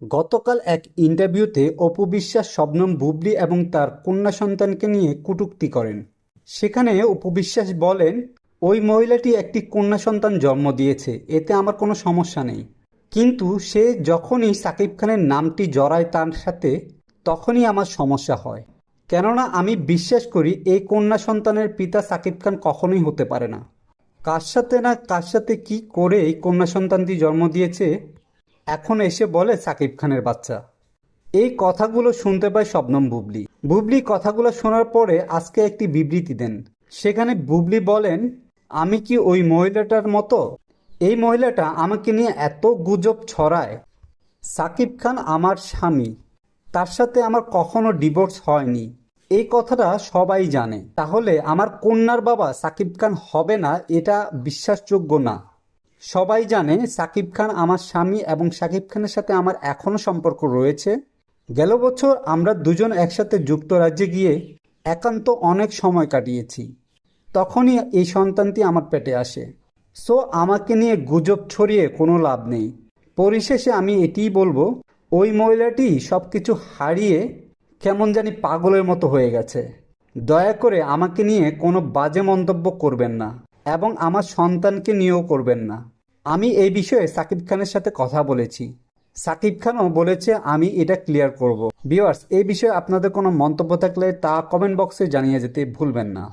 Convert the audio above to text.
গতকাল এক ইন্টারভিউতে অপু বিশ্বাস শবনম বুবলি এবং তার কন্যা সন্তানকে নিয়ে কটূক্তি করেন। সেখানে অপু বিশ্বাস বলেন, ওই মহিলাটি একটি কন্যা সন্তান জন্ম দিয়েছে, এতে আমার কোনো সমস্যা নেই। কিন্তু সে যখনই সাকিব খানের নামটি জড়ায় তার সাথে, তখনই আমার সমস্যা হয়। কেননা আমি বিশ্বাস করি এই কন্যা সন্তানের পিতা সাকিব খান কখনোই হতে পারে না। কার সাথে না কার সাথে কি করে এই কন্যা সন্তানটি জন্ম দিয়েছে, এখন এসে বলে সাকিব খানের বাচ্চা। এই কথাগুলো শুনতে পায় শবনম বুবলি। বুবলি কথাগুলো শোনার পরে আজকে একটি বিবৃতি দেন। সেখানে বুবলি বলেন, আমি কি ওই মহিলাটার মতো? এই মহিলাটা আমাকে নিয়ে এত গুজব ছড়ায়। সাকিব খান আমার স্বামী, তার সাথে আমার কখনো ডিভোর্স হয়নি, এই কথাটা সবাই জানে। তাহলে আমার কন্যার বাবা সাকিব খান হবে না, এটা বিশ্বাসযোগ্য না। সবাই জানে সাকিব খান আমার স্বামী এবং সাকিব খানের সাথে আমার এখনো সম্পর্ক রয়েছে। গেল বছর আমরা দুজন একসাথে যুক্তরাজ্যে গিয়ে একান্ত অনেক সময় কাটিয়েছি। তখনই এই সন্তানটি আমার পেটে আসে। সো আমাকে নিয়ে গুজব ছড়িয়ে কোনো লাভ নেই। পরিশেষে আমি এটিই বলবো, ওই মহিলাটি সব কিছু হারিয়ে কেমন জানি পাগলের মতো হয়ে গেছে। দয়া করে আমাকে নিয়ে কোনো বাজে মন্তব্য করবেন না এবং আমার সন্তানকে নিয়েও করবেন না। আমি এই বিষয়ে সাকিব খানের সাথে কথা বলেছি। সাকিব খানও বলেছে আমি এটা ক্লিয়ার করব। ভিউয়ার্স, এই বিষয়ে আপনাদের কোনো মন্তব্য থাকলে তা কমেন্ট বক্সে জানিয়ে যেতে ভুলবেন না।